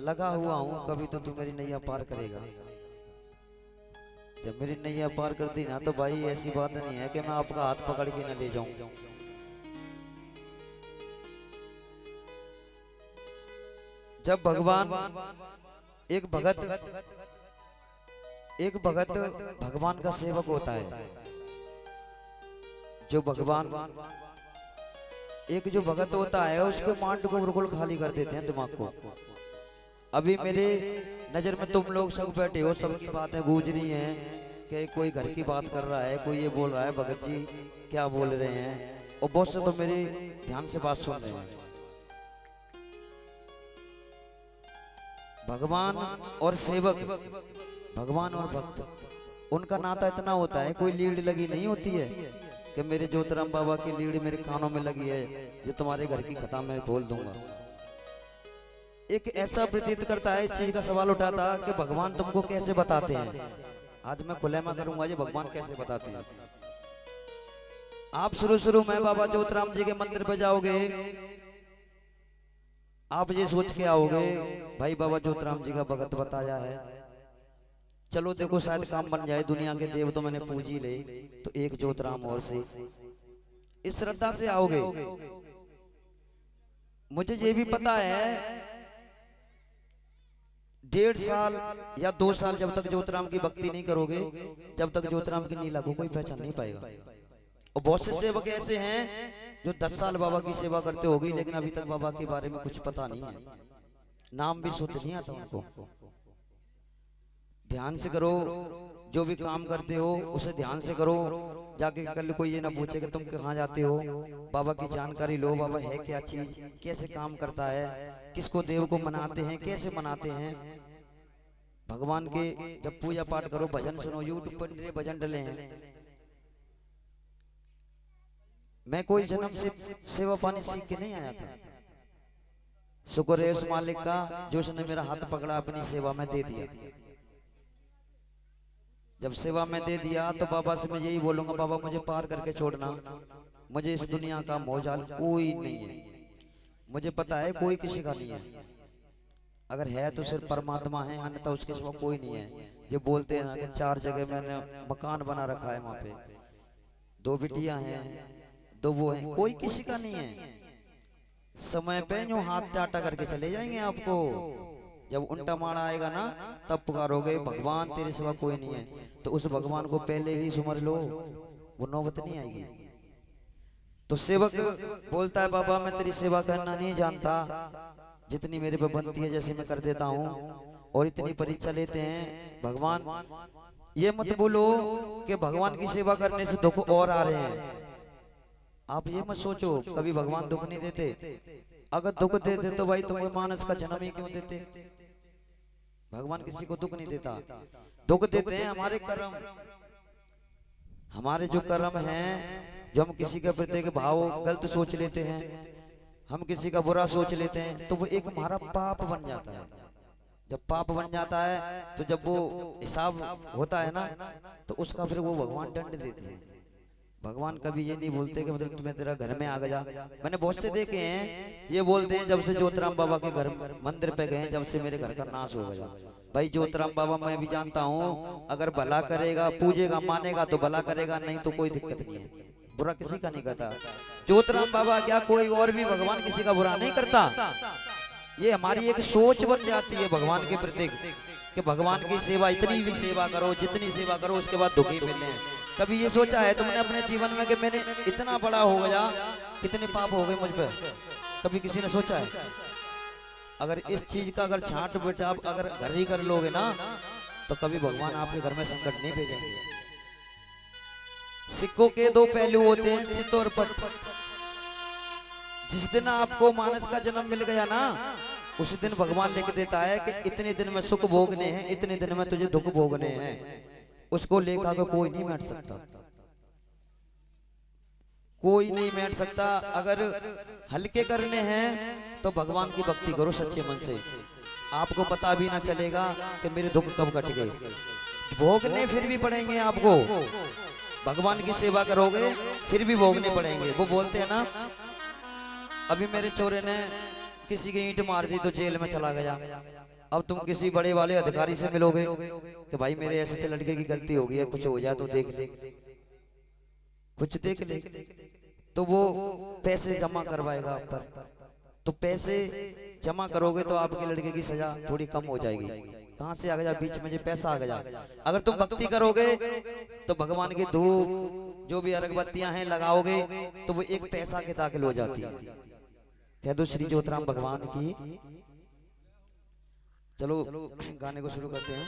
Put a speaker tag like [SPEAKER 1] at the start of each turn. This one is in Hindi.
[SPEAKER 1] लगा हुआ हूँ, कभी तो तू मेरी नैया पार करेगा। जब मेरी नैया पार कर दी ना तो भाई ऐसी बात नहीं है कि मैं आपका हाथ पकड़ के न ले जाऊं। जब भगवान एक भगत भगवान का सेवक होता है, जो भगवान एक जो भगत होता है उसके माइंड को बिल्कुल खाली कर देते हैं, दिमाग को। अभी मेरे नजर में तुम लोग सब बैठे हो, सबकी बातें गूंज रही हैं कि कोई घर की बात कर रहा है, कोई ये बोल रहा है भगत जी क्या बोल रहे हैं, और बहुत से तो मेरे ध्यान से बात सुन रहे हैं। भगवान और सेवक, भगवान और भक्त, उनका नाता इतना होता है, कोई लीड लगी नहीं होती है कि मेरे ज्योतिराम बाबा की लीड मेरे कानों में लगी है, ये तुम्हारे घर की खता मैं खोल दूंगा। एक ऐसा प्रतीत करता है, इस चीज का सवाल उठाता कि भगवान तुमको कैसे बताते हैं। आज मैं खुलेमा करूंगा ये भगवान कैसे बताते हैं। आप शुरू में बाबा ज्योतिराम जी के मंदिर पे जाओगे, आप ये सोच के आओगे भाई बाबा ज्योतिराम जी का भगत बताया है, चलो देखो शायद काम बन जाए, दुनिया के देव तो मैंने पूज ही ले, तो एक ज्योतिराम और से, इस श्रद्धा से आओगे। मुझे ये भी पता है 1.5 साल या 2 साल जब तक ज्योतिराम की भक्ति नहीं करोगे, जब तक ज्योतिराम की नीला को कोई पहचान नहीं पाएगा। और बहुत से सेवक ऐसे हैं जो 10 साल बाबा की सेवा करते होगी, लेकिन अभी तक बाबा के बारे में कुछ पता नहीं है, नाम भी शुद्ध नहीं आता उनको। ध्यान से करो, जो भी काम करते हो उसे ध्यान से करो, जाके कल कोई ये ना पूछे कि तुम कहाँ जाते हो, बाबा की जानकारी लो, बाबा है क्या चीज, कैसे काम करता है, किसको देव को मनाते हैं, कैसे मनाते हैं। भगवान के जब पूजा पाठ करो, भजन सुनो, यूट्यूब पर मेरे भजन डले हैं। मैं कोई जन्म से सेवा पानी सीख के नहीं आया था, शुक्र है उस मालिक का जो उसने मेरा हाथ पकड़ा, अपनी सेवा में दे दिया। जब सेवा में दे दिया तो बाबा से मैं यही बोलूंगा, बाबा मुझे पार करके छोड़ना, मुझे इस दुनिया का मोहजाल कोई नहीं है, मुझे पता है कोई किसी का नहीं है, अगर है तो सिर्फ परमात्मा है, अन्यथा उसके सिवा कोई नहीं है। ये बोलते हैं ना कि 4 जगह मैंने मकान बना रखा है, वहां पे 2 बिटियां हैं, 2 वो हैं, कोई किसी का नहीं है। समय पे यूं हाथ टाटा करके चले जाएंगे आपको, जब उल्टा मारा आएगा ना तब पुकारोगे भगवान तेरे सिवा कोई नहीं है, तो उस भगवान को पहले ही समझ लो, वो नौबत नहीं आएगी। तो सेवक बोलता है बाबा मैं तेरी सेवा करना नहीं जानता, जितनी मेरे पे बनती है जैसे मैं कर देता हूँ, और इतनी परीक्षा लेते हैं भगवान। ये मत बोलो कि भगवान की सेवा करने से दुख और आ रहे हैं, आप ये मत सोचो कभी भगवान दुख नहीं देते। अगर दुख देते तो भाई तुम्हें मानस का जन्म ही क्यों देते। भगवान किसी को दुख नहीं देता, दुख देते हैं हमारे कर्म, हमारे जो कर्म हैं, जो हम किसी के प्रति के भाव गलत सोच लेते हैं, हम किसी का बुरा सोच लेते हैं, तो वो एक हमारा पाप बन जाता है। जब पाप बन जाता है तो जब वो हिसाब होता है ना, तो उसका फिर वो भगवान दंड देते हैं। भगवान कभी ये नहीं बोलते कि मतलब तुम्हें तेरा घर में आ गया। मैंने बहुत से देखे हैं ये बोलते हैं जब से ज्योतिराम बाबा के घर मंदिर पे गए, जब से मेरे घर का नाश हो गया। भाई ज्योतिराम बाबा मैं भी जानता हूँ, अगर भला करेगा, पूजेगा, मानेगा तो भला करेगा, नहीं तो कोई दिक्कत नहीं है, बुरा किसी का नहीं करता। ज्योतिराम बाबा क्या कोई और भी भगवान किसी का बुरा नहीं करता। ये हमारी एक सोच बन जाती है भगवान के प्रति कि भगवान की सेवा, इतनी भी सेवा करो, जितनी सेवा करो उसके बाद दुखी मिलने। कभी ये सोचा है तुमने अपने जीवन में कि मैंने इतना बड़ा हो गया, कितने पाप हो गए मुझ पे, कभी किसी ने सोचा है? अगर इस चीज का अगर छांट बेटा आप अगर घर ही कर लोगे ना, तो कभी भगवान आपके घर में संकट नहीं भेजेंगे। सिक्कों के 2 पहलू होते हैं, चित्त और पट। जिस दिन आपको मानस का जन्म मिल गया ना, उस दिन भगवान लिख देता है कि इतने दिन में सुख भोगने हैं, इतने दिन में तुझे दुख भोगने हैं। उसको लेखा को कोई नहीं बैठ सकता, कोई नहीं बैठ सकता। अगर हल्के करने हैं तो भगवान की भक्ति करो सच्चे मन से, आपको पता भी ना चलेगा कि मेरे दुख कब कट गए। भोगने फिर भी पड़ेंगे आपको, भगवान की सेवा करोगे फिर भी भोगने पड़ेंगे। वो बोलते हैं ना, अभी मेरे चोरे ने किसी की ईंट मार दी तो जेल में चला गया, अब तुम किसी बड़े वाले अधिकारी से मिलोगे कि भाई मेरे ऐसे से लड़के की गलती हो गई है, कुछ हो जाए तो देख ले, कुछ देख ले, तो वो पैसे जमा करवाएगा आप पर। तो पैसे जमा करोगे तो आपके लड़के की सजा थोड़ी कम हो जाएगी। कहां से आ गया बीच में, जो पैसा आ गया। अगर तुम भक्ति करोगे तो भगवान की धूप जो भी अगरबत्तियां हैं लगाओगे तो वो एक पैसा के दाखिल हो जाती है। कह दो श्री ज्योतिराम भगवान की। चलो गाने को शुरू करते हैं।